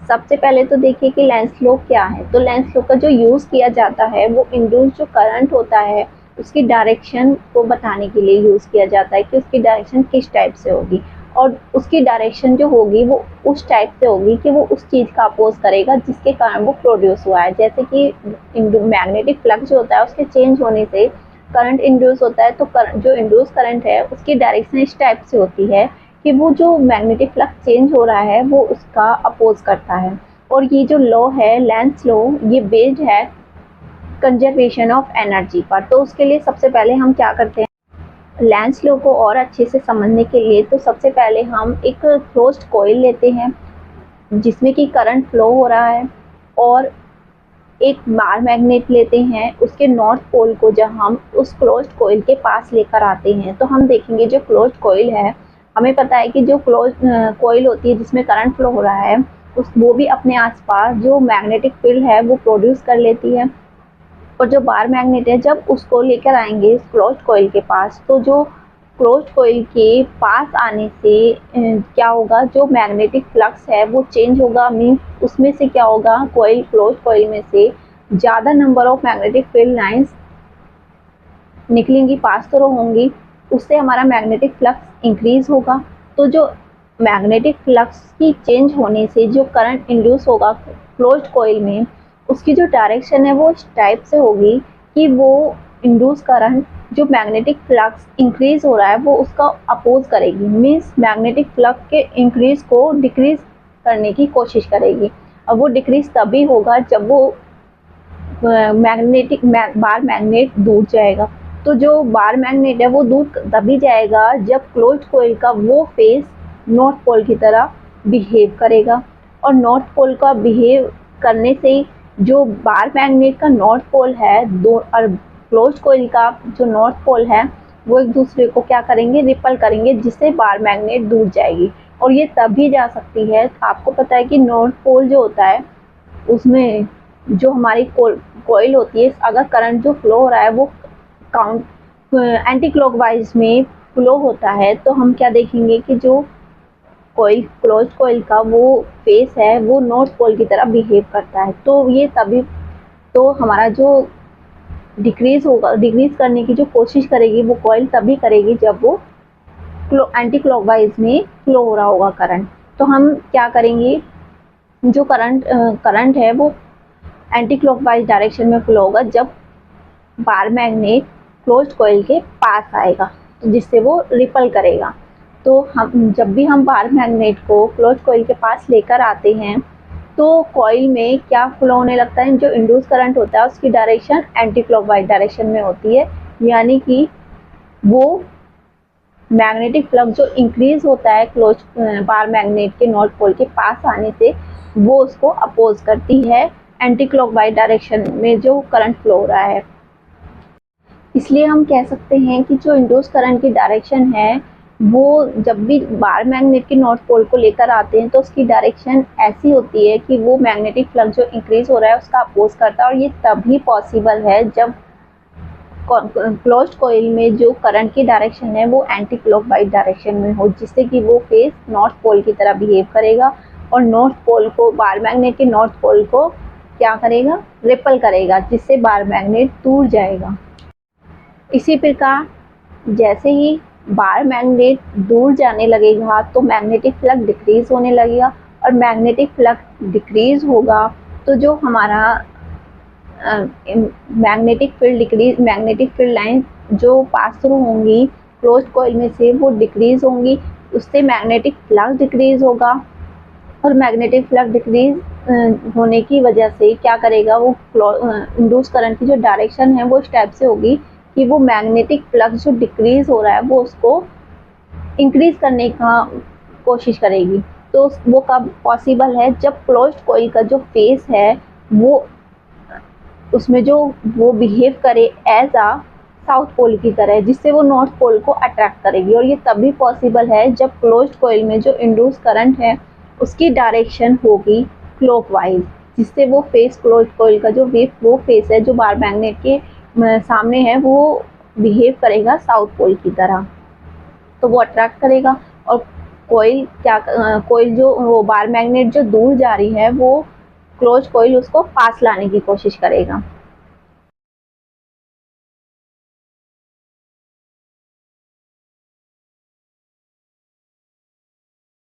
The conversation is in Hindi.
सबसे पहले तो देखिए कि लेंस लो क्या है। तो लेंस लो का जो यूज़ किया जाता है वो इंड्यूस जो करंट होता है उसकी डायरेक्शन को बताने के लिए यूज़ किया जाता है कि उसकी डायरेक्शन किस टाइप से होगी, और उसकी डायरेक्शन जो होगी वो उस टाइप से होगी कि वो उस चीज़ का अपोज करेगा जिसके कारण वो प्रोड्यूस हुआ है। जैसे कि मैग्नेटिक फ्लक्स जो होता है उसके चेंज होने से करंट इंड्यूस होता है, तो जो इंड्यूस करंट है उसकी डायरेक्शन इस टाइप से होती है कि वो जो मैग्नेटिक फ्लक्स चेंज हो रहा है वो उसका अपोज करता है। और ये जो लॉ है लेंस लॉ, ये बेस्ड है कंजर्वेशन ऑफ एनर्जी पर। तो उसके लिए सबसे पहले हम क्या करते हैं, लेंस लॉ को और अच्छे से समझने के लिए तो सबसे पहले हम एक क्लोज्ड कॉइल लेते हैं जिसमें कि करंट फ्लो हो रहा है, और एक बार मैग्नेट लेते हैं। उसके नॉर्थ पोल को जब हम उस क्लोज्ड कॉइल के पास लेकर आते हैं तो हम देखेंगे जो क्लोज्ड कॉइल है, हमें पता है कि जो क्लोज कॉइल होती है जिसमें करंट फ्लो हो रहा है वो भी अपने आसपास जो मैग्नेटिक फील्ड है वो प्रोड्यूस कर लेती है। और जो बार मैग्नेट है जब उसको लेकर आएंगे इस क्लोज्ड कॉइल के पास, तो जो क्लोज्ड कॉइल के पास आने से क्या होगा, जो मैग्नेटिक फ्लक्स है वो चेंज होगा। मीन्स उसमें से क्या होगा, कॉइल क्लोज्ड कॉइल में से ज़्यादा number of magnetic field lines निकलेंगी, पास थ्रू होंगी, उससे हमारा मैग्नेटिक फ्लक्स इंक्रीज होगा। तो जो मैग्नेटिक फ्लक्स की चेंज होने से जो करंट इंड्यूस होगा क्लोज्ड कॉइल में, उसकी जो डायरेक्शन है वो इस टाइप से होगी कि वो इंड्यूस करंट जो मैग्नेटिक फ्लक्स इंक्रीज हो रहा है वो उसका अपोज करेगी। मीन्स मैग्नेटिक फ्लक्स के इंक्रीज को डिक्रीज करने की कोशिश करेगी। और वो डिक्रीज तभी होगा जब वो बार मैग्नेट दूर जाएगा। तो जो बार मैग्नेट है वो दूर तभी जाएगा जब क्लोज्ड कॉइल का वो फेस नॉर्थ पोल की तरह बिहेव करेगा। और नॉर्थ पोल का बिहेव करने से जो बार मैग्नेट का नॉर्थ पोल है दो और क्लोज्ड कॉइल का जो नॉर्थ पोल है वो एक दूसरे को क्या करेंगे, रिपल करेंगे, जिससे बार मैग्नेट दूर जाएगी। और ये तभी जा सकती है, आपको पता है कि नॉर्थ पोल जो होता है उसमें जो हमारी कॉइल होती है, अगर करंट जो फ्लो हो रहा है वो काउंट एंटी क्लॉकवाइज में फ्लो होता है, तो हम क्या देखेंगे कि जो कॉइल क्लोज्ड कॉइल का वो फेस है वो नॉर्थ पोल की तरह बिहेव करता है। तो ये तभी, तो हमारा जो डिक्रीज होगा, डिक्रीज करने की जो कोशिश करेगी वो कॉइल तभी करेगी जब वो एंटी क्लॉकवाइज में फ्लो हो रहा होगा करंट। तो हम क्या करेंगे, जो करंट है वो एंटी क्लॉकवाइज डायरेक्शन में फ्लो होगा जब बार मैग्नेट क्लोज्ड कॉइल के पास आएगा, तो जिससे वो रिपल करेगा। तो हम जब भी हम बार मैग्नेट को क्लोज्ड कॉइल के पास लेकर आते हैं तो कॉइल में क्या फ्लो होने लगता है, जो इंड्यूस करंट होता है उसकी डायरेक्शन एंटी क्लॉकवाइज डायरेक्शन में होती है। यानी कि वो मैग्नेटिक फ्लक्स जो इंक्रीज होता है क्लोज बार मैग्नेट के नॉर्थ पोल के पास आने से, वो उसको अपोज करती है एंटी क्लॉकवाइज डायरेक्शन में जो करंट फ्लो हो रहा है। इसलिए हम कह सकते हैं कि जो इंड्यूस करंट की डायरेक्शन है वो जब भी बार मैग्नेट के नॉर्थ पोल को लेकर आते हैं तो उसकी डायरेक्शन ऐसी होती है कि वो मैग्नेटिक फ्लक्स जो इंक्रीज हो रहा है उसका अपोज करता है। और ये तभी पॉसिबल है जब क्लोज्ड कॉइल में जो करंट की डायरेक्शन है वो एंटी क्लॉकवाइज डायरेक्शन में हो, जिससे कि वो फेस नॉर्थ पोल की तरह बिहेव करेगा और नॉर्थ पोल को, बार मैग्नेट के नॉर्थ पोल को क्या करेगा, रिपल करेगा, जिससे बार मैग्नेट दूर जाएगा। इसी प्रकार जैसे ही बार मैग्नेट दूर जाने लगेगा तो मैग्नेटिक फ्लक्स डिक्रीज होने लगेगा, और मैग्नेटिक फ्लक्स डिक्रीज होगा तो जो हमारा मैग्नेटिक फील्ड लाइन जो पास थ्रू होंगी क्लोज्ड कॉइल में से वो डिक्रीज होंगी, उससे मैग्नेटिक फ्लक्स डिक्रीज होगा। और मैग्नेटिक फ्लक्स डिक्रीज होने की वजह से क्या करेगा, वो इंड्यूस करंट की जो डायरेक्शन है वो इस टाइप से होगी कि वो मैग्नेटिक फ्लक्स जो डिक्रीज हो रहा है वो उसको इंक्रीज करने का कोशिश करेगी। तो वो कब पॉसिबल है, जब क्लोज्ड कॉइल का जो फेस है वो उसमें जो वो बिहेव करे एज आ साउथ पोल की तरह, जिससे वो नॉर्थ पोल को अट्रैक्ट करेगी। और ये तभी पॉसिबल है जब क्लोज्ड कॉइल में जो इंड्यूस करंट है उसकी डायरेक्शन होगी क्लॉकवाइज, जिससे वो फेस क्लोज्ड कॉइल का जो वो फेस है जो बार मैग्नेट के सामने है वो बिहेव करेगा साउथ पोल की तरह, तो वो अट्रैक्ट करेगा। और कोयल कोयल जो वो बार मैग्नेट जो दूर जा रही है वो क्लोज कोयल उसको पास लाने की कोशिश करेगा।